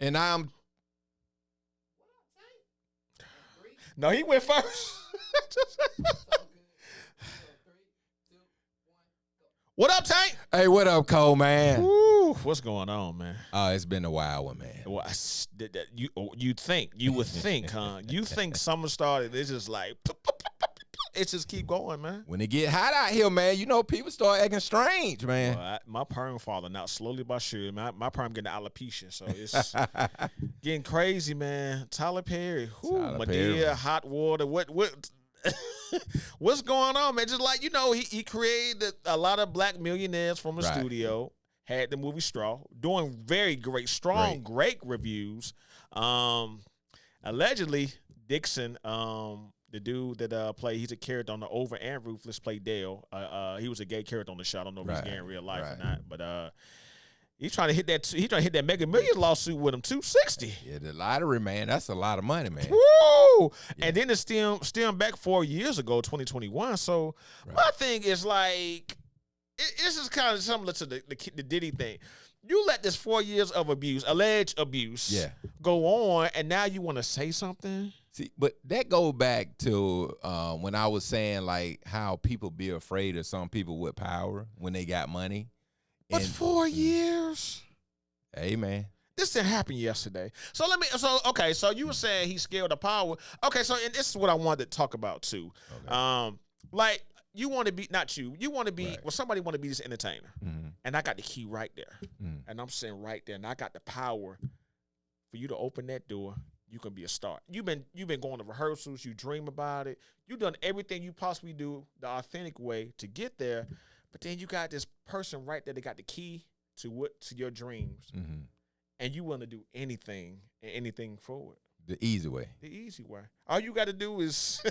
And I'm No, he went first. What up, Tank? Hey, what up, Cole, man? Woo, what's going on, man? Oh, it's been a wild one, man. Well, you would think, huh? You think summer started? It's just like it just keep going, man. When it get hot out here, man, you know people start acting strange, man. Well, my perm falling out slowly but surely. My perm getting alopecia, so it's getting crazy, man. Tyler Perry, Tyler Medea, Perry. hot water. What? What's going on, man? Just like he created a lot of black millionaires from the Right. studio. Had the movie Straw, doing very great, strong, great reviews. Allegedly, Dixon, the dude that played, he's a character on the Over and Ruthless, played Dale. He was a gay character on the show. I don't know if he's Right. gay in real life or Right. not, but he's trying to hit that. He's trying to hit that Mega Millions lawsuit with him, 260. Yeah, the lottery, man, that's a lot of money, man. Woo! Yeah. And then it's still back 4 years ago, 2021. So Right. my thing is like, this is kind of similar to the Diddy thing. You let this 4 years of abuse, alleged abuse, Yeah. go on, and now you want to say something? See, but that goes back to when I was saying like how people be afraid of some people with power when they got money. But And- 4 years? Hey, man. This didn't happen yesterday. So so you were saying he's scared of power. Okay, so and this is what I wanted to talk about too. Okay. Like you want to be, not you want to be, Right. well, somebody want to be this entertainer. Mhm. And I got the key right there. Mhm. And I'm sitting right there, and I got the power for you to open that door. You can be a star. You've been going to rehearsals, you dream about it. You've done everything you possibly do the authentic way to get there. But then you got this person right there that got the key to your dreams. Mhm. And you want to do anything and anything forward. The easy way. The easy way. All you got to do is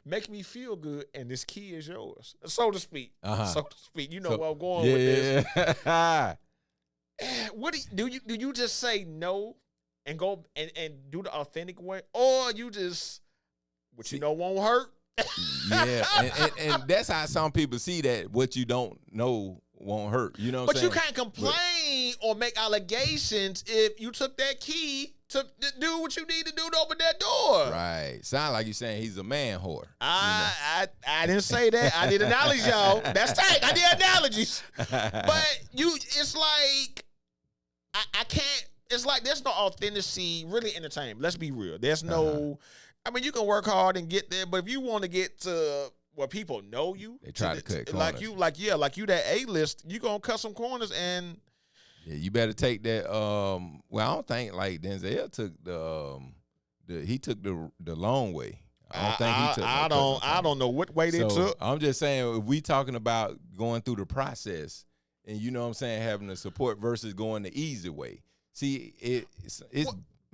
make me feel good, and this key is yours, so to speak. Uh-huh. So to speak. You know So- where I'm going with this. Yeah. What do you just say no and go and do the authentic way, or you just what you know won't hurt? Yeah, and that's how some people see that what you don't know won't hurt. You know what But I'm you saying? can't complain or make allegations if you took that key to do what you need to do to open that door. Right. Sound like you're saying he's a man whore. I didn't say that. I did analogies, y'all. That's tight. I did analogies. But it's like I can't. It's like there's no authenticity really in entertainment. Let's be real. There's no. I mean, you can work hard and get there, but if you want to get to where people know you, They try to cut like corners. you that A-list, you gonna cut some corners and. Yeah, you better take that. Well, I don't think like Denzel took he took the long way. I don't think he took. I don't know what way they took. I'm just saying if we talking about going through the process, and you know what I'm saying, having the support versus going the easy way. See, it's.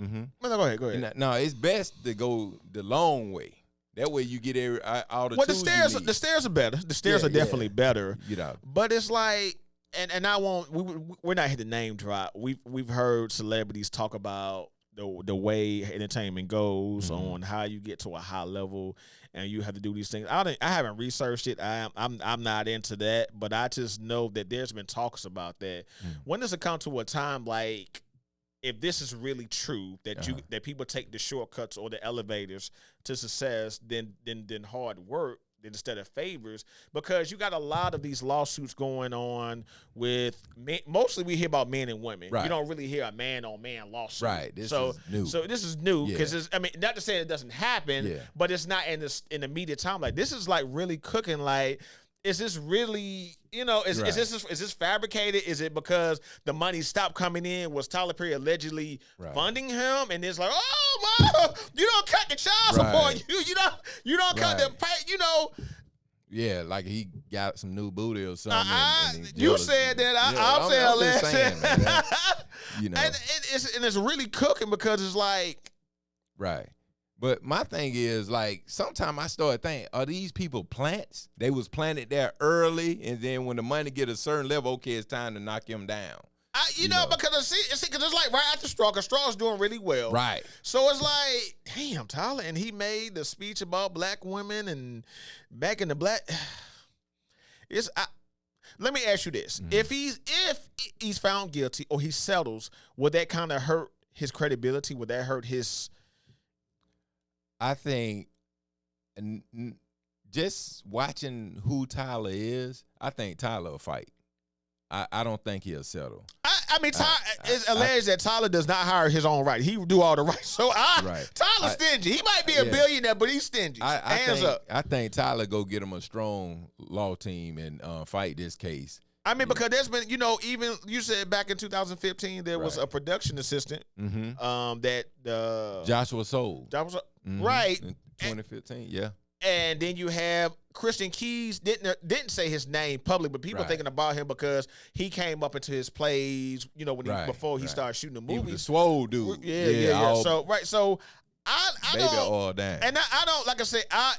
Mm-hmm. No, go ahead. No, it's best to go the long way. That way you get all the Well, tools you need. the stairs are better. The stairs Yeah, are definitely better. Get out. But it's like, and I won't. We're not here to name drop. We've heard celebrities talk about the way entertainment goes on how you get to a high level, and you have to do these things. I haven't researched it. I'm not into that, but I just know that there's been talks about that. When does it come to a time like? If this is really true that that people take the shortcuts or the elevators to success, then hard work instead of favors, because you got a lot of these lawsuits going on with men. Mostly we hear about men and women. Right. You don't really hear a man on man lawsuit. Right. This so is new. So this is new because Yeah. I mean, not to say it doesn't happen, Yeah. but it's not in the immediate time. Like this is like really cooking. Like, is this really, is Right. is this fabricated? Is it because the money stopped coming in? Was Tyler Perry allegedly Right. funding him? And it's like, oh, mom, you don't cut the child support. Right. You don't cut the Right. pay. Yeah, like he got some new booty or something. and he's You jealous. said that. Yeah, I'm saying I'm just less. saying, man, that, you know, and it's really cooking because it's like, right. But my thing is, like, sometimes I start thinking, are these people plants? They was planted there early, and then when the money get a certain level, okay, it's time to knock him down. you know, because it's like right after Straw, because Straw's doing really well. Right. So it's like, damn, Tyler, and he made the speech about black women and back in the black. Let me ask you this: if he's found guilty or he settles, will that kind of hurt his credibility? Would that hurt his? I think just watching who Tyler is, I think Tyler will fight. I don't think he'll settle. I mean, it's alleged that Tyler does not hire his own right. He do all the right. So Tyler's stingy. He might be a billionaire, but he's stingy. Hands up. I think Tyler go get him a strong law team and fight this case. I mean, because there's been, even you said back in 2015 there was a production assistant that Joshua sold. Right. In 2015, yeah. And then you have Christian Keys didn't say his name public, but people are thinking about him because he came up into his plays, before he started shooting the movies. He was a swole dude. Yeah. So I baby don't, all down. And I don't, like I said, I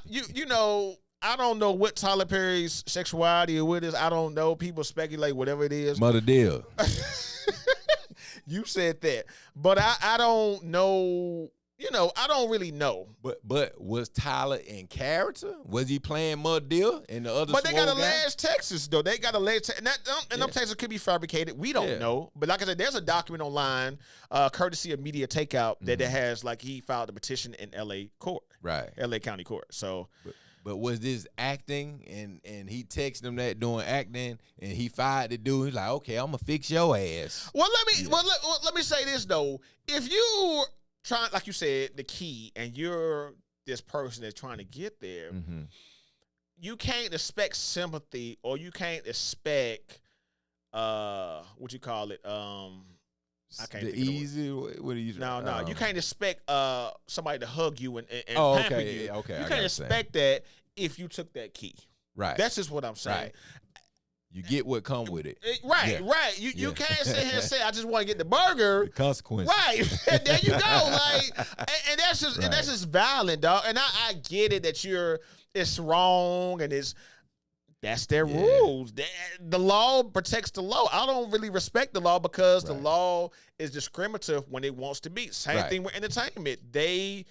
don't know what Tyler Perry's sexuality or what it is. I don't know. People speculate whatever it is. Mother deal. You said that, but I don't know. I don't really know. But was Tyler in character? Was he playing Mud Deal and the other? But they got alleged Texas though. They got alleged, and them Texas could be fabricated. We don't know. But like I said, there's a document online, courtesy of Media Takeout, that has he filed a petition in L.A. court, right? L.A. County Court. So. But was this acting and he texted him that doing acting and he fired the dude? He's like, okay, I'm gonna fix your ass. Well, let me say this though. If you trying, like you said, the key, and you're this person that's trying to get there, you can't expect sympathy, or you can't expect what you call it. I can't the think easy. What are you? No. You can't expect somebody to hug you and oh, pamper okay, you. okay. You can't expect that if you took that key. Right. That's just what I'm saying. Right. You get what come with it. Right. You can't sit here and say, I just want to get the burger. The consequence. Right. And there you go. And that's just violent, dog. And I get it that it's wrong and that's their rules. The law protects the law. I don't really respect the law because the law is discriminative when it wants to be. Same thing with entertainment. They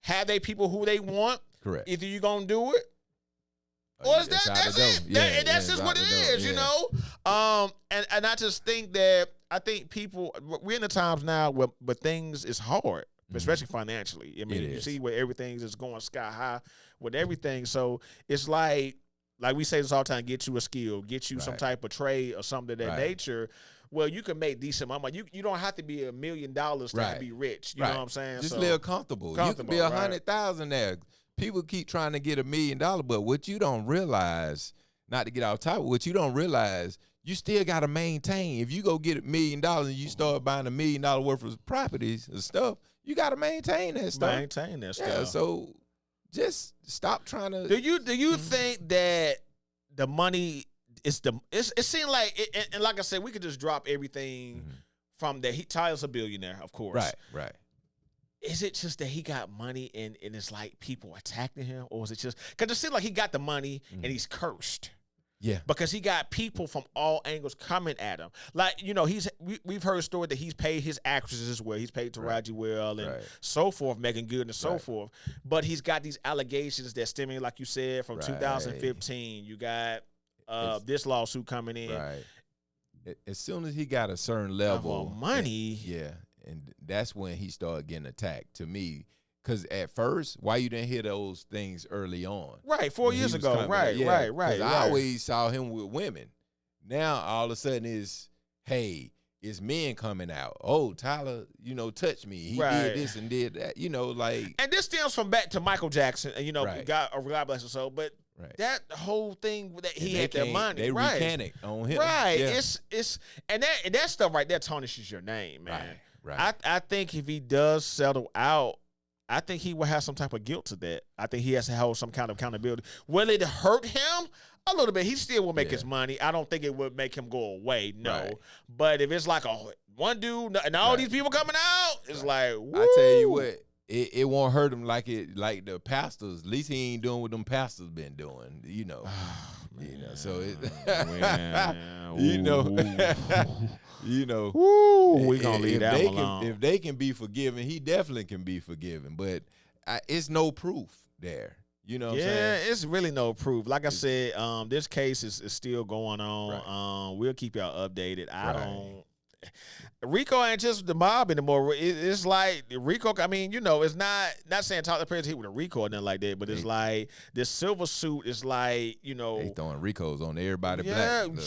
have their people who they want. Correct. Either you're going to do it, or that's it. That's just what it is, And I just think people, we're in the times now where things is hard, especially financially. I mean, you see where everything is going sky high with everything. So it's like we say this all the time, get you a skill, get you some type of trade or something of that nature. Well, you can make decent money. You don't have to be $1 million to be rich. You know what I'm saying? Just live comfortable. You can be 100,000 there. People keep trying to get $1 million, but what you don't realize, not to get off topic, what you don't realize, you still got to maintain. If you go get $1 million and you start buying $1 million worth of properties and stuff, you got to maintain that stuff. Yeah, so just stop trying to. Do you think that the money is it seems like it, and like I said, we could just drop everything from that. Tyler's a billionaire, of course. Right. Is it just that he got money and it's like people attacking him, or is it just because it seems like he got the money and he's cursed? Yeah, because he got people from all angles coming at him. Like we've heard a story that he's paid his actresses as well. He's paid Taraji Well and so forth, Megan Good and so forth. But he's got these allegations that stemming, like you said, from 2015. You got this lawsuit coming in. Right. As soon as he got a certain level of money, and that's when he started getting attacked. To me. Because at first, why you didn't hear those things early on? Right, 4 years ago. Right. I always saw him with women. Now, all of a sudden, it's men coming out. Oh, Tyler, touched me. He did this and did that. And this stems from back to Michael Jackson. And, God bless his soul. But that whole thing that he had their money. They recanted on him. Right. Yeah. And that stuff right there tarnishes your name, man. Right. I think if he does settle out, I think he will have some type of guilt to that. I think he has to hold some kind of accountability. Will it hurt him? A little bit. He still will make his money. I don't think it would make him go away, no. Right. But if it's like one dude and all these people coming out, it's like, woo. I tell you what, it won't hurt him like the pastors. At least he ain't doing what them pastors been doing, So we gonna leave that alone. If they can be forgiven, he definitely can be forgiven. But it's no proof there. You know what I'm saying? Yeah, it's really no proof. Like I said, this case is still going on. Right. We'll keep y'all updated. Rico ain't just the mob anymore. It's like Rico. I mean, it's not saying Tyler Perry's hit with a Rico or nothing like that, but it's like this silver suit is like, they throwing Ricos on everybody yeah, black.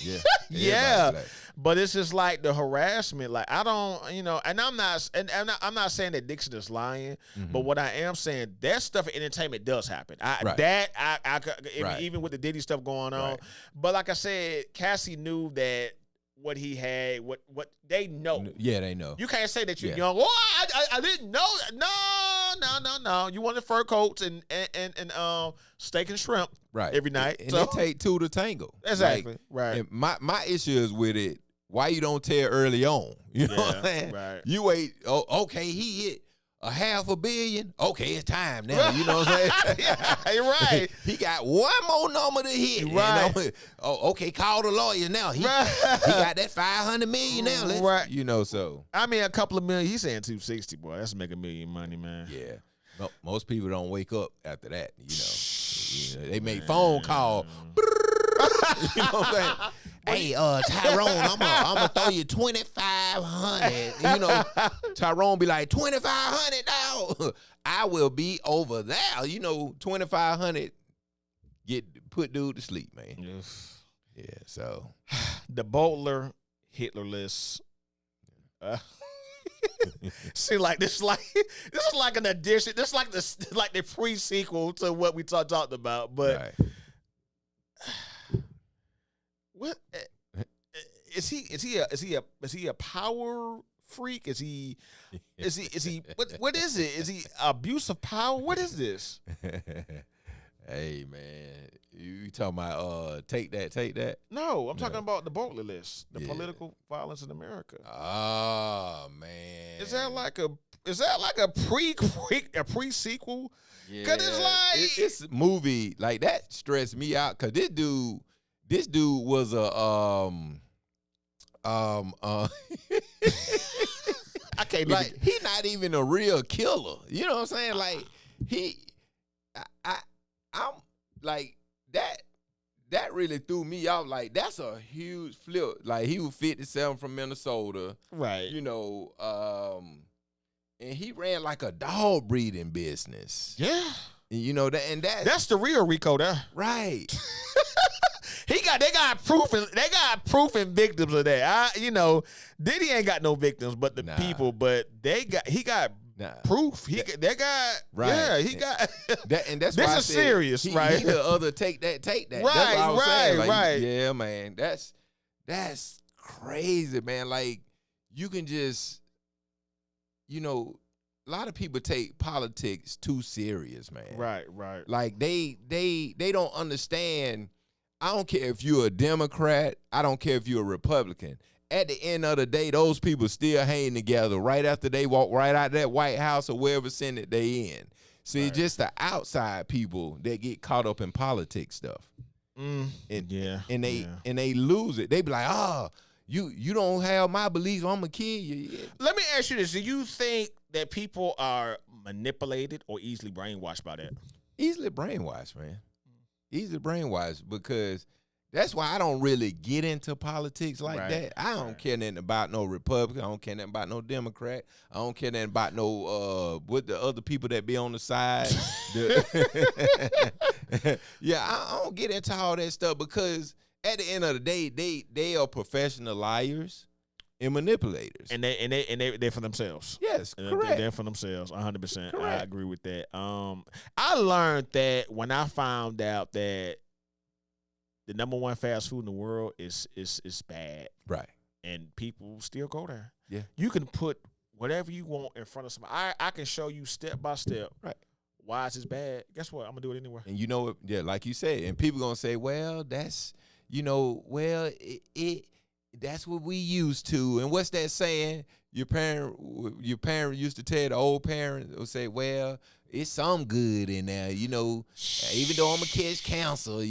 yeah, Like, yeah. black. But it's just like the harassment. Like I don't, and I'm not saying that Dixon is lying, Mm-hmm. but what I am saying, that stuff in entertainment does happen. Even with the Diddy stuff going on. Right. But like I said, Cassie knew that what he had, what they know. Yeah, they know. You can't say that you're Yeah. young. Oh, I didn't know. No. You wanted fur coats and steak and shrimp Right. every night. And So it take two to tango. exactly. Like, Right. and my issue is with it. Why you don't tell early on? You know what I'm saying? Right. You wait. Oh, okay, he hit $500 million. Okay, it's time now. You know what I'm saying? Yeah, you're right. He got one more number to hit. Right. You know? Oh, okay, call the lawyer now. He got that $500 million now. Right. So. I mean, a couple of million. He's saying 260, boy. That's making $1 million money, man. Yeah. No, most people don't wake up after that. They make phone call. You know what I'm saying? Hey, Tyrone, I'm gonna throw you $2,500. Tyrone be like, $2,500. I will be over there. $2,500 put dude to sleep, man. Yes. Yeah. So The Butler Hitler list. See, like this is like an addition. This is like the pre-sequel to what we talked about. But right. what is he? Is he a power freak? Is he? What is it? Is he abuse of power? What is this? Hey man, you talking about take that? No, I'm talking about the Butler list, the Yeah. political violence in America. Oh man, Is that like a pre-sequel? Yeah, 'Cause it's like- this movie like that stressed me out because this dude was a I can't like even. he not even a real killer. You know what I'm saying? Like I'm like that really threw me off. Like that's a huge flip. Like he was 57 from Minnesota, Right. and he ran like a dog breeding business. Yeah. And, That's the real Rico there. right. They got proof and victims of that. Diddy ain't got no victims but the Nah. people, but he got Nah. proof. He got Right. Yeah, he got That's This why I is said serious, he, right? He the other take that. Right, That's what I was saying. Like, right. Yeah, man. That's crazy, man. Like you can just, a lot of people take politics too serious, man. right. Like they don't understand. I don't care if you're a Democrat. I don't care if you're a Republican. At the end of the day, those people still hang together right after they walk right out of that White House or wherever Senate they in. See, Right. just the outside people that get caught up in politics stuff. And they lose it. They be like, you don't have my beliefs, I'm gonna kill you. Yeah. Let me ask you this. Do you think that people are manipulated or easily brainwashed by that? Easily brainwashed, man. Easily brainwashed because that's why I don't really get into politics like Right. that. I don't care nothing about no Republican. I don't care nothing about no Democrat. I don't care nothing about no what the other people that be on the side. Yeah, I don't get into all that stuff because at the end of the day, they are professional liars and manipulators. And they're for themselves. Yes, And correct. They're for themselves, 100%. I Correct. agree with that. I learned that when I found out that the number one fast food in the world is bad, Right. and people still go there. Yeah. You can put whatever you want in front of somebody. I can show you step by step. Right. Why is this bad? Guess what? I'm gonna do it anyway. And you know what? Yeah, like you said, and people gonna say, "Well, that's that's what we used to." And what's that saying? Your parent used to tell the old parent will say, "Well, it's some good in there, even though I'm gonna catch cancer, but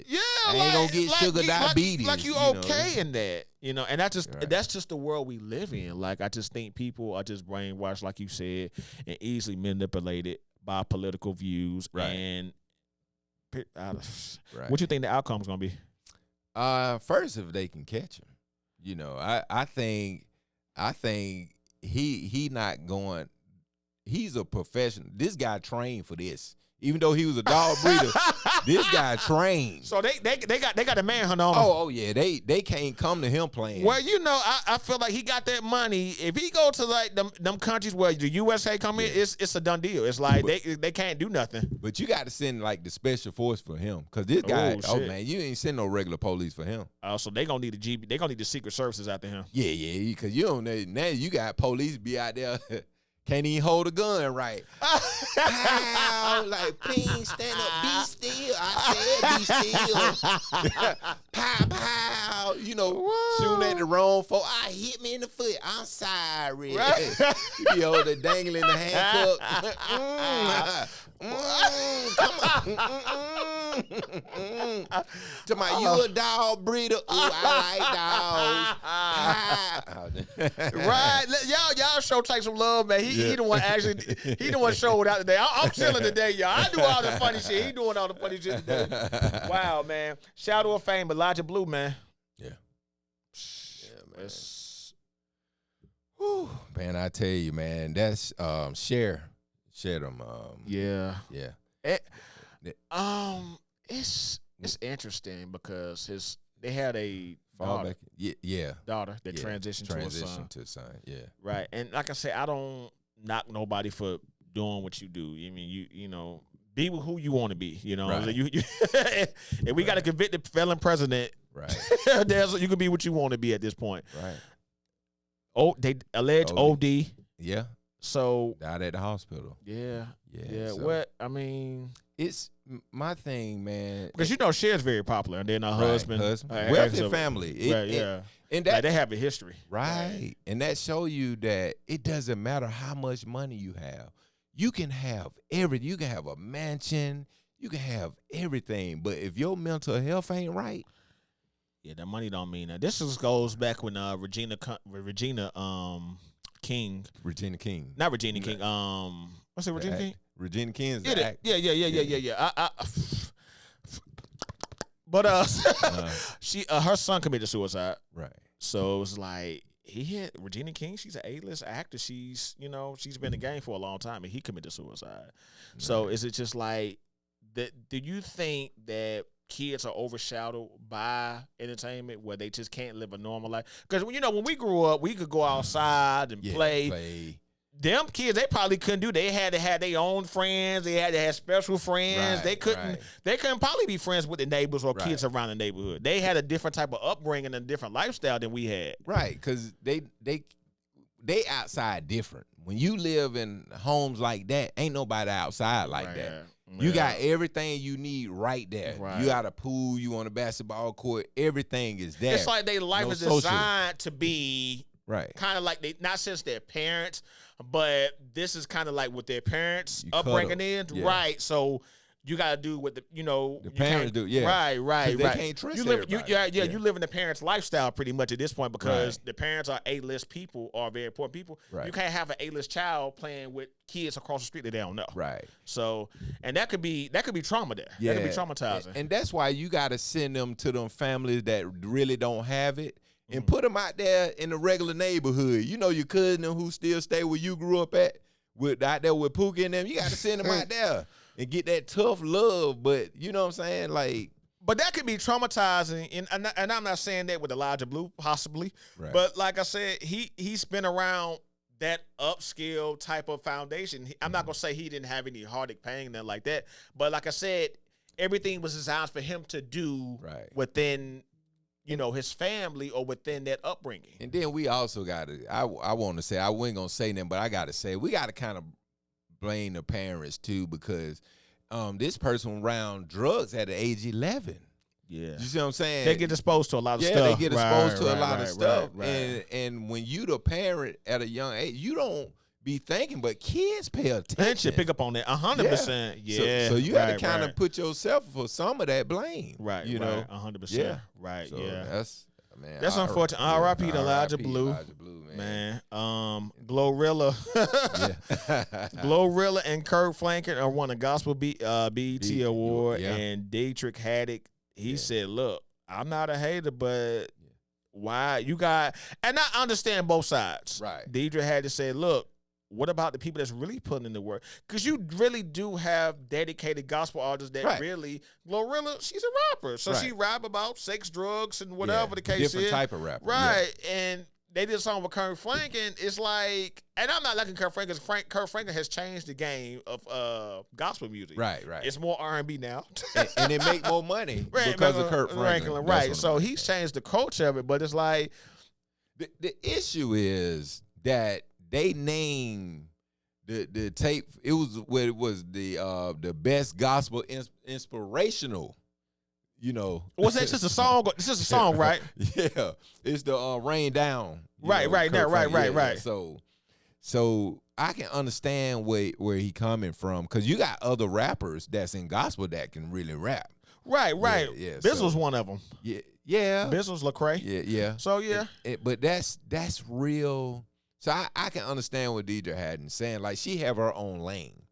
Yeah, I ain't gonna get sugar you- diabetes." Like you you know? okay in that, and Right. that's just the world we live in. Like I just think people are just brainwashed, like you said, and easily manipulated by political views. Right. And Right. what you think the outcome's gonna be? First, if they can catch him, You know, I think he not going. He's a professional. This guy trained for this. Even though he was a dog breeder, this guy trained. So they got a manhunt on him. Oh yeah, they can't come to him playing. Well, you know, I feel like he got that money. If he go to like them countries where the USA come in, it's a done deal. It's like they can't do nothing. But you got to send like the special force for him, because this guy, man, you ain't send no regular police for him. So they gonna need the GB. They gonna need the Secret Services after him. Yeah, because you don't know now. You got police be out there. Can't even hold a gun right. Pow, like, ping, stand up, be still. I said be still. Pow, pow. You know, shooting at the wrong folk. Hit me in the foot. I'm sorry. Right. You be over there dangling the handcuff. Come on. To my, you a dog breeder. Ooh, I like dogs. Right. Y'all show take some love, man. He the one he the one showed out today. I'm chilling today, y'all. I do all the funny shit. He doing all the funny shit today. Wow, man. Shadow of Fame, Elijah Blue, man. Yeah, man. Whew, man, I tell you, man, that's share them. Yeah. It's It's interesting because they had a daughter, daughter that transitioned to a son. Yeah, right. And like I said, I don't knock nobody for doing what you do. I mean, you know, be with who you want to be. You know, right. And we got a convicted felon president. Right. You can be what you want to be at this point. Right. Oh, they allege OD. Yeah. So died at the hospital. Yeah. So What I mean, it's my thing, man. Because you know Cher's very popular, and then her husband, wealthy family. And that, like they have a history, right? And that show you that it doesn't matter how much money you have. You can have everything. You can have a mansion. You can have everything. But if your mental health ain't right, yeah, that money don't mean that. This just goes back when Regina King. Regina King. Not Regina King. What's it, Regina King? Regina King's the act. Yeah. But she her son committed suicide. Right. So it was like he hit Regina King. She's an A-list actor. She's been in the game for a long time, and he committed suicide. Right. So is it just like that? Do you think that kids are overshadowed by entertainment where they just can't live a normal life? Because when we grew up, we could go outside and play. Them kids, they probably couldn't do. They had to have their own friends. They had to have special friends. They couldn't probably be friends with the neighbors or kids around the neighborhood. They had a different type of upbringing and a different lifestyle than we had. Right, because they outside different. When you live in homes like that, ain't nobody outside like that. You got everything you need right there. Right. You got a pool, you on a basketball court, everything is there. It's like their life is designed to be kind of like not since their parents, but this is kind of like what their parents' upbringing is. Yeah. Right. So you got to do what the parents do. Yeah. Right. They can't trust everybody. You live in the parents' lifestyle pretty much at this point because the parents are A-list people, are very important people. Right. You can't have an A-list child playing with kids across the street that they don't know. Right. So, and that could be trauma there. Yeah. That could be traumatizing. And that's why you got to send them to them families that really don't have it. And put them out there in the regular neighborhood. You know your cousin who still stay where you grew up at, out there with Pookie and them. You got to send them out there and get that tough love. But you know what I'm saying? Like, but that could be traumatizing. And I'm not saying that with Elijah Blue, possibly. Right. But like I said, he's been around that upscale type of foundation. I'm not going to say he didn't have any heartache, pain, nothing like that. But like I said, everything was designed for him to do within his family or within that upbringing. And then we also got to, I want to say, I wasn't going to say nothing, but I got to say, we got to kind of blame the parents too, because this person around drugs at the age 11. Yeah. You see what I'm saying? They get exposed to a lot of stuff. Yeah, they get exposed to a lot of stuff. And when you the parent at a young age, you don't be thinking, but kids pay attention. Pick up on that 100%. Yeah. So you got to kind of put yourself for some of that blame. Right. You know, 100%. Yeah. Right. So that's unfortunate. R.I.P. to Elijah Blue. Man. Glorilla. Glorilla and Kirk Franklin are won a Gospel BET Award, and Dietrich Haddon, he said, "Look, I'm not a hater, but why you got, and I understand both sides. Right. Deidre had to say, look, what about the people that's really putting in the work? Because you really do have dedicated gospel artists that really, Glorilla, she's a rapper. So she rap about sex, drugs, and whatever the case is. Different type of rapper. Right. Yeah. And they did a song with Kirk Franklin. It's like, and I'm not liking Kirk Franklin because Kirk Franklin has changed the game of gospel music. Right. It's more R&B now. and it make more money because of Kirk Franklin. Right. So he's changed the culture of it, but it's like. The issue is that they named the tape. It was the best gospel inspirational. You know, was that just a song? This is a song, right? Yeah, it's the Rain Down. Right. So I can understand where he coming from because you got other rappers that's in gospel that can really rap. Right. Yeah. Bizzle's one of them. Yeah. Bizzle's Lecrae. Yeah. So yeah. But that's real. So I can understand what Deidre Haddon saying. Like, she have her own lane.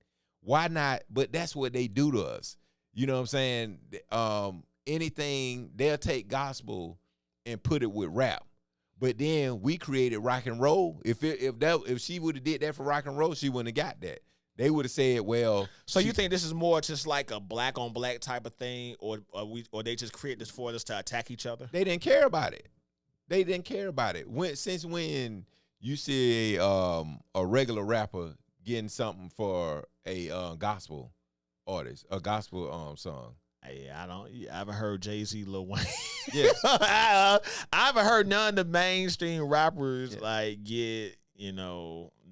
Why not? But that's what they do to us. You know what I'm saying? Anything, they'll take gospel and put it with rap. But then we created rock and roll. If she would have did that for rock and roll, she wouldn't have got that. They would have said, well. So you think this is more just like a black on black type of thing, or they just create this for us to attack each other? They didn't care about it. Since when you see a regular rapper getting something for a gospel artist, a gospel song? Yeah, I haven't heard Jay-Z, Lil Wayne. Yeah. I haven't heard none of the mainstream rappers get,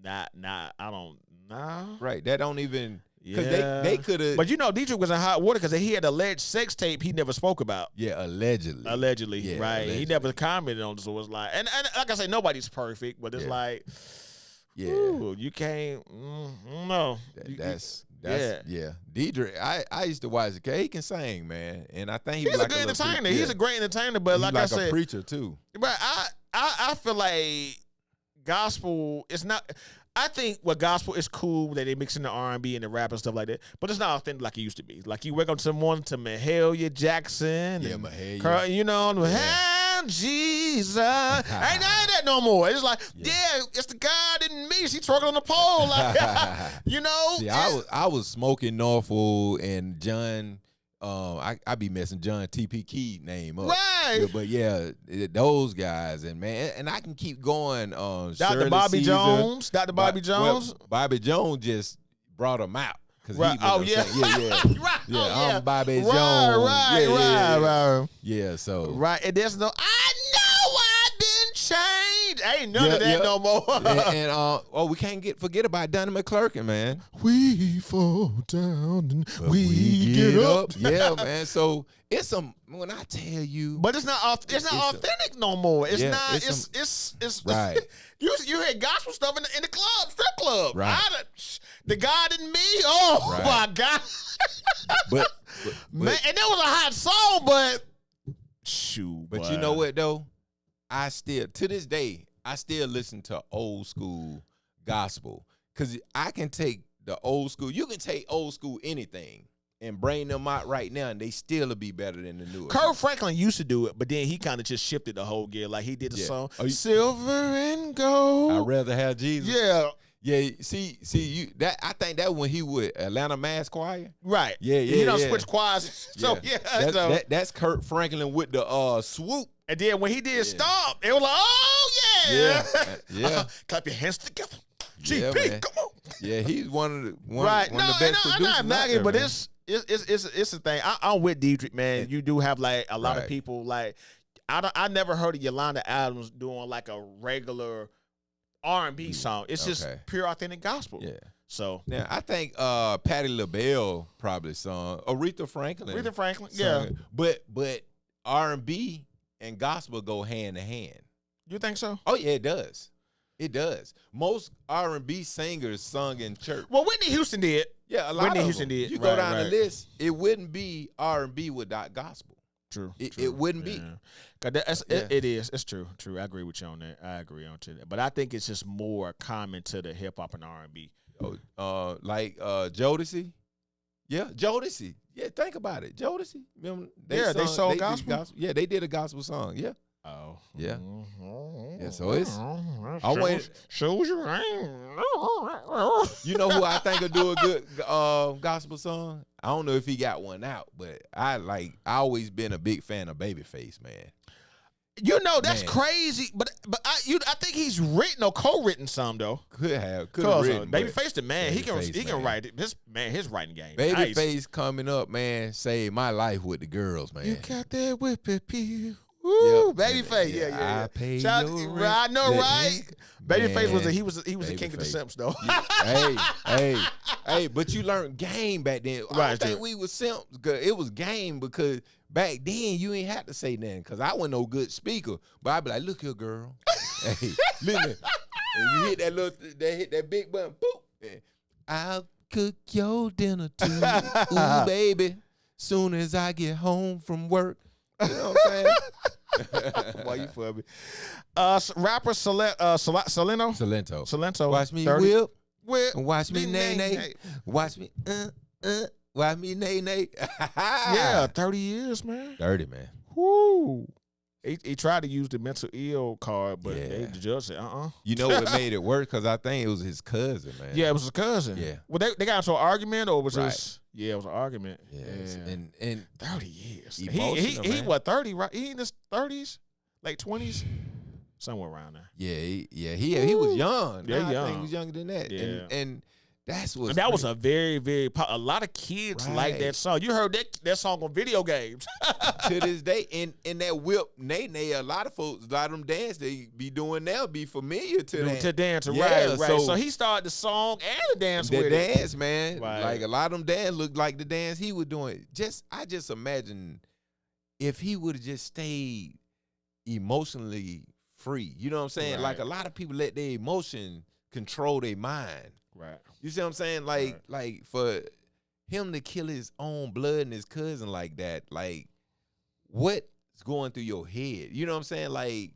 not I don't know. Right. That don't even, because they could have. But Dietrich was in hot water because he had alleged sex tape he never spoke about. Yeah, allegedly. Yeah, right. Allegedly. He never commented on it, so it's like, and like I say, nobody's perfect, but it's like, ooh, you can't, no. That's Deidre, I used to watch it. He can sing, man, and I think he's like a good entertainer. He's a great entertainer, but like I said, a preacher too. But I feel like gospel is not. I think what gospel is cool that they mix in the R&B and the rap and stuff like that, but it's not authentic like it used to be. Like you wake up to morning to Mahalia Jackson, Mahalia, Jesus, ain't none of that no more. It's like, it's the God in me. She twerking on the pole, like, See, I was smoking Norfolk and John. I be messing John T.P. Key name up, right? But those guys, and man, and I can keep going. Dr. Bobby Jones, Bobby Jones. Well, Bobby Jones just brought him out. Right. I'm Bobby Jones. Right. Yeah. So right, and there's no. I know I didn't change. Ain't none of that no more. and we can't forget about Donnie McClurkin, man. We fall down and we get up. Yeah, man. So it's when I tell you, but it's not. It's not authentic no more. It's not. It's right. You had gospel stuff in the club, strip club. Right. The God in me. Oh right. my God. but man, and that was a hot song, but shoot. But you know what though? I still, to this day, listen to old school gospel because I can take the old school. You can take old school anything and bring them out right now, and they still will be better than the newer. Kirk Franklin used to do it, but then he kind of just shifted the whole gear. Like he did the song "Silver and Gold." I'd rather have Jesus. Yeah. See, you that I think that when he with Atlanta Mass Choir, right? He don't switch choirs. So that's Kirk Franklin with the swoop. And then when he did Stomp, it was like, oh yeah. Clap your hands together. GP, come on. Yeah, he's one of the best producers. I'm not nagging, but it's a thing. I'm with Deidre, man. You do have like a lot of people like I never heard of Yolanda Adams doing like a regular R&B song. It's just pure authentic gospel. Yeah. So now I think Patti LaBelle probably sung. Aretha Franklin. Yeah. But R&B and gospel go hand in hand. You think so? Oh yeah, it does. It does. Most R&B singers sung in church. Well, Whitney Houston did. Yeah, a lot Whitney of Houston them. did. You go down the list, it wouldn't be R&B without gospel. True. It wouldn't be. It is. It's true. True. I agree with you on that. I agree on that. But I think it's just more common to the hip hop and R&B. Like Jodeci. Yeah, Jodeci. Yeah, think about it. Jodeci. Remember, they sold gospel. Yeah, they did a gospel song. Yeah. Oh. Yeah. Mm-hmm. Yeah, so it's I wait. Shows you ain't. You know who I think will do a good gospel song? I don't know if he got one out, but I always been a big fan of Babyface, man. You know that's Man. crazy, but I think he's written or co-written some though. Could have written. Babyface the man, he Babyface, can man. write it. His writing game. Babyface Nice. coming up, man, saved my life with the girls, man. You got that whip appeal. Woo, Yep. Babyface, yeah. I pay Shout- your rent. I know, right? Babyface was Man. he was the king of the Babyface. simps though. Hey, but you learned game back then. I Right, don't think true. we was simps. It was game because back then you ain't had to say nothing because I wasn't no good speaker. But I'd be like, look here, girl. Hey, listen. And you hit that big button, boop. And I'll cook your dinner too. Ooh, baby. Soon as I get home from work. You know what I'm saying? Why you for me? Rapper Salento. Salento. Watch me 30. whip. Watch me nay. Watch me watch me nay. Yeah, 30 years, man. 30, man. Woo. He tried to use the mental ill card, but Yeah. the judge said, You know what made it worse? Because I think it was his cousin, man. Yeah, it was his cousin. Yeah. Well, they got into an argument, or was Right. this? Yeah, it was an argument. Yes. Yeah. And 30 years. Emotional, He man. what, 30, right? He in his 30s? Late 20s? Somewhere around there. he was young. Yeah, Nah, I young. think he was younger than that. Yeah. And that's what And that was a very, very a lot of kids like that Right. song. You heard that song on video games. to this day. And that whip nay, a lot of folks, a lot of them dance they be doing now be familiar to that. To dance, Yeah, right. So he started the song and the dance The with it. dance, man. Right. Like a lot of them dance looked like the dance he was doing. I just imagine if he would have just stayed emotionally free. You know what I'm saying? Right. Like a lot of people let their emotion control their mind. Right. You see what I'm saying? Like for him to kill his own blood and his cousin like that, like what's going through your head? You know what I'm saying? Like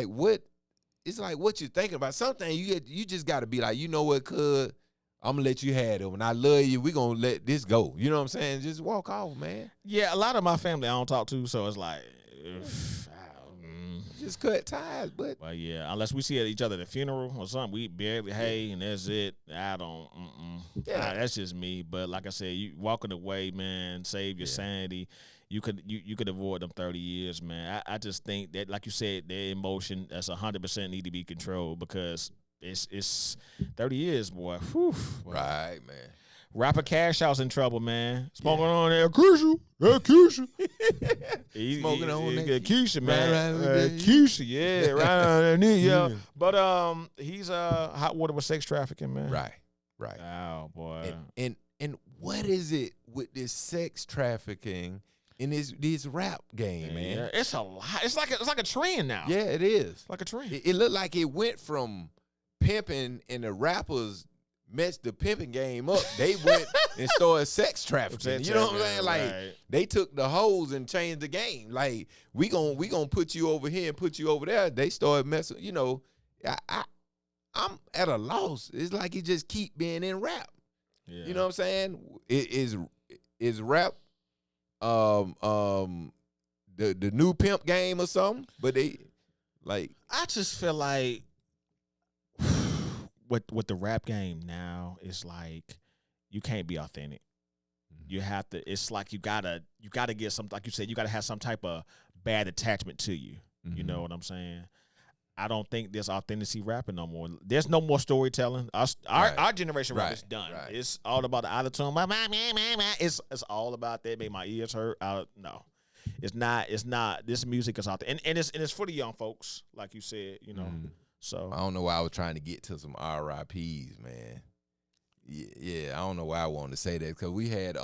what? It's like what you thinking about. Something you just got to be like, you know what, cuz I'm gonna let you have it. When I love you, we gonna let this go. You know what I'm saying? Just walk off, man. Yeah, a lot of my family I don't talk to, so it's like, Just cut ties, but well, yeah, unless we see each other at a funeral or something, we barely, hey, and that's it. I don't, Yeah. that's just me. But like I said, you walking away, man, save your sanity. You could avoid them 30 years, man. I just think that, like you said, their emotion that's 100% need to be controlled because it's 30 years, boy. Whew. right, man. Rapper Cash Out's in trouble, man. Smoking on that Keisha. Smoking on that Keisha, man. Right, Keisha, yeah, right underneath, yeah. But he's hot water with sex trafficking, man. Right. Oh boy. And what is it with this sex trafficking in this rap game, man? Yeah, it's a lot. It's like a trend now. Yeah, it is. Like a trend. It looked like it went from pimping and the rappers messed the pimping game up. They went and started sex trafficking. You know what I'm saying? Like Right. they took the hoes and changed the game. Like we gonna put you over here and put you over there. They started messing. You know, I'm at a loss. It's like it just keep being in rap. Yeah. You know what I'm saying? Is rap the new pimp game or something? But they like I just feel like with the rap game now, it's like you can't be authentic. You have to. It's like you gotta get some. Like you said, you gotta have some type of bad attachment to you. You know what I'm saying? I don't think there's authenticity rapping no more. There's no more storytelling. Our generation rap is done. Right. It's all about the auto-tune. It's all about that. Made my ears hurt. No, it's not. It's not. This music is out there, and it's for the young folks, like you said. You know. So I don't know why I was trying to get to some RIPs, man. Yeah, I don't know why I wanted to say that because we had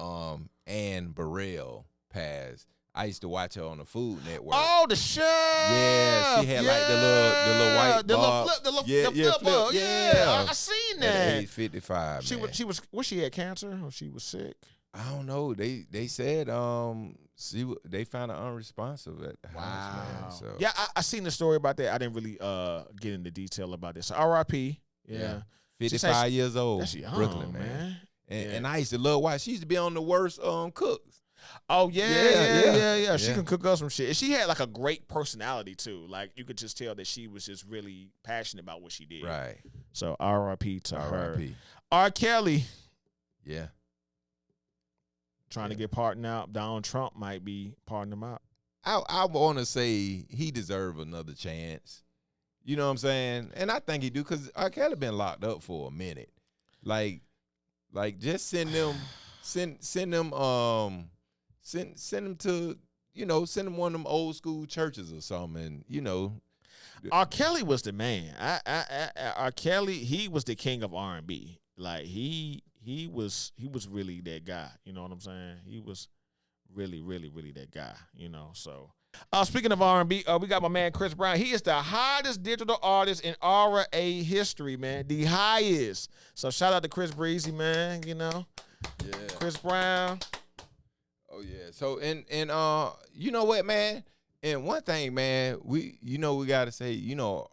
Ann Burrell pass. I used to watch her on the Food Network. Oh, the chef. Yeah, she had like the little white bob. The little flip. bob. Yeah, I seen At that. age 55, She man. was she had cancer or she was sick? I don't know. They said they found her unresponsive at the house, man. So Yeah, I seen the story about that. I didn't really get into detail about this. So R.I.P. Yeah. 55 years old. That's young, Brooklyn, man. man. And I used to love watch. She used to be on the worst cooks. Oh yeah. Yeah. She Yeah. can cook up some shit. And she had like a great personality too. Like you could just tell that she was just really passionate about what she did. Right. So R.I.P. to her. R.I.P. R. Kelly Yeah. trying to get pardoned out. Donald Trump might be pardoning him out. I want to say he deserve another chance. You know what I'm saying? And I think he do because R. Kelly been locked up for a minute. Like just send them to, send them one of them old school churches or something. And, R. Kelly was the man. R. Kelly, he was the king of R&B. Like he was really that guy. You know what I'm saying? He was really, really, really that guy. So. Speaking of R&B, we got my man Chris Brown. He is the hottest digital artist in RA history, man. The highest. So shout out to Chris Breezy, man. Yeah. Chris Brown. Oh yeah. So and you know what, man? And one thing, man, we gotta say,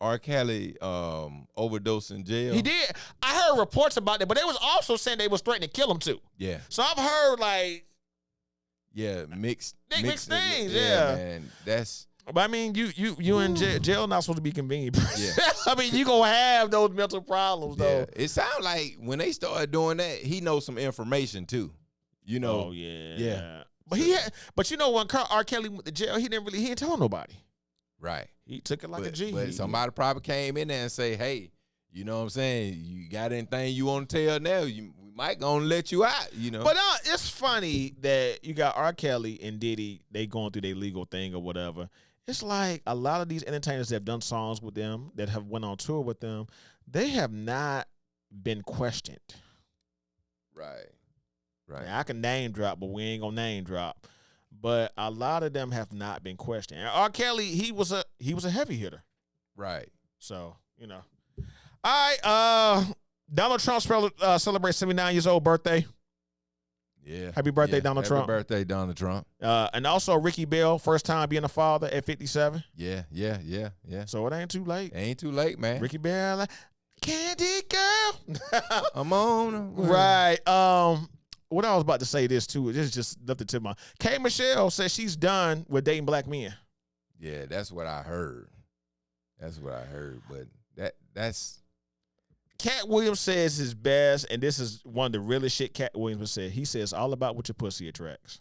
R. Kelly overdosed in jail. He did. I heard reports about that, but they was also saying they was threatening to kill him too. Yeah. So I've heard like. Yeah, mixed things. Yeah, man. That's. But I mean, you in jail not supposed to be convenient. Yeah. I mean, you gonna have those mental problems though. Yeah. It sounds like when they started doing that, he knows some information too. Oh yeah. Yeah. But when R. Kelly went to jail, he didn't tell nobody. Right. He took it like a G. But somebody probably came in there and say, hey, you know what I'm saying? You got anything you want to tell now? We might gonna let you out, But it's funny that you got R. Kelly and Diddy, they going through their legal thing or whatever. It's like a lot of these entertainers that have done songs with them, that have went on tour with them, they have not been questioned. Right. Now, I can name drop, but we ain't gonna name drop. But a lot of them have not been questioned. And R. Kelly, he was a heavy hitter. Right. So, All right, Donald Trump celebrates 79 years old birthday. Yeah. Happy birthday, Donald Trump. Happy birthday, Donald Trump. And also Ricky Bell, first time being a father at 57. Yeah. So it ain't too late. Ain't too late, man. Ricky Bell, like, Candy Girl. I'm on. Right. What I was about to say this too. This is just left it to my. K. Michelle says she's done with dating black men. Yeah, that's what I heard. But that's. Cat Williams says his best, and this is one of the realest shit Cat Williams said. He says all about what your pussy attracts.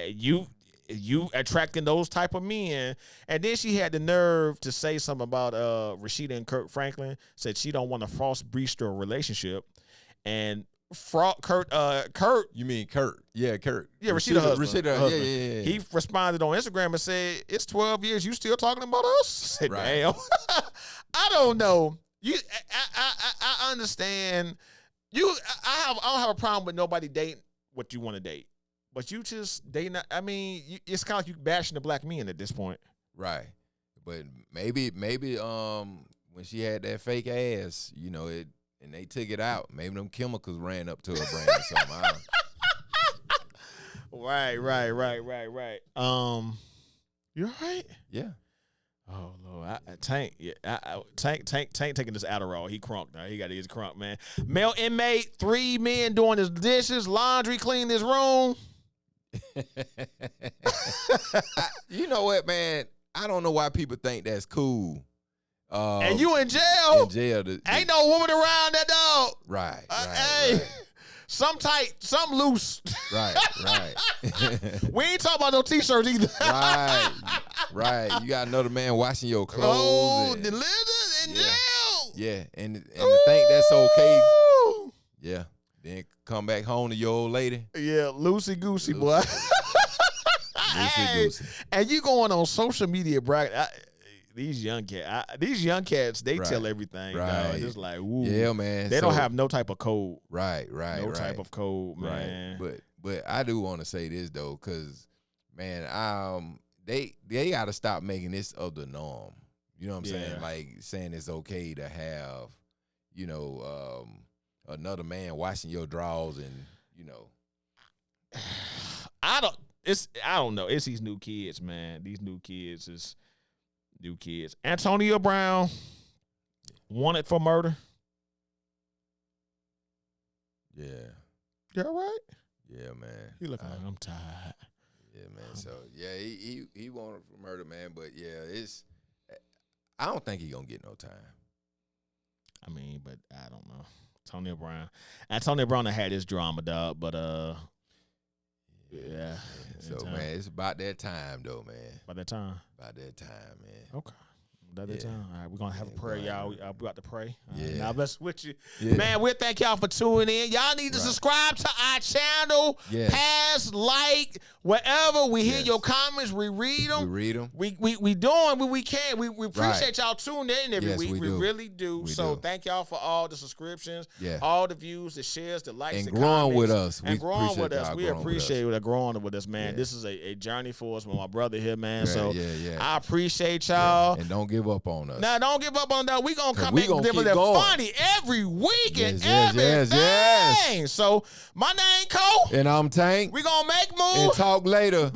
You attracting those type of men, and then she had the nerve to say something about Rashida and Kurt Franklin. Said she don't want a false bistro relationship, and Kurt. You mean Kurt? Yeah, Kurt. Yeah, Rashida husband. Yeah. He responded on Instagram and said, "It's 12 years. You still talking about us?" I said, Right. "Damn." I don't know. I understand. I don't have a problem with nobody dating what you want to date, but you just dating. I mean, it's kind of like you bashing the black men at this point. Right. But maybe when she had that fake ass, and they took it out, maybe them chemicals ran up to her brain or something. Right. You all right? Yeah. Oh Lord, Tank taking this Adderall. He crunked now. He got his crunk, man. Male inmate, 3 men doing his dishes, laundry, cleaning his room. You know what, man? I don't know why people think that's cool. And you in jail? In jail. Ain't no woman around that dog. Right. Hey, right. some tight, some loose. Right. We ain't talking about no t-shirts either. Right. You got another man washing your clothes. Oh, the lizard in jail. Yeah, and to think that's okay. Yeah. Then come back home to your old lady. Yeah, loosey goosey, boy. Loosey goosey. And you going on social media, bro? These young cats, they tell everything. Right. It's like, ooh. Yeah, man. They don't have no type of code. Right. No type of code, man. Right. But I do want to say this though, because man, they got to stop making this of the norm. You know what I'm saying? Like saying it's okay to have, another man washing your drawers and, I don't know. It's these new kids, man. These new kids is new kids. Antonio Brown wanted for murder. Yeah. You all right? Yeah, man. He looking like I'm tired. Yeah, man. So yeah, he wanted murder, man. But yeah, I don't think he gonna get no time. I mean, but I don't know. Antonio Brown. Antonio Brown had his drama, dog. But yeah. So man, it's about that time though, man. By that time. About that time, man. Okay. That time. All right, we're gonna have a prayer, y'all. We got to pray. Yeah. Now bless with you. Yeah. Man, we thank y'all for tuning in. Y'all need to subscribe to our channel. Yes. Pass, like, wherever we hear Yes. your comments, we read them. We read them. We doing what we can. We appreciate y'all tuning in every Yes, week. we We do. really do. We So do. thank y'all for all the subscriptions, Yeah. all the views, the shares, the likes, And the growing comments, with us. and We growing with appreciate us. y'all We growing with appreciate us. that growing with us, man. Yeah. This is a journey for us with my brother here, man. Yeah, So yeah. I appreciate y'all. And don't give up on us. Now, don't give up on that. We gonna come we back gonna and deliver keep that going. funny every week and Yes, everything. yes. So my name Cole. And I'm Tank. We gonna make And moves. talk later. Later.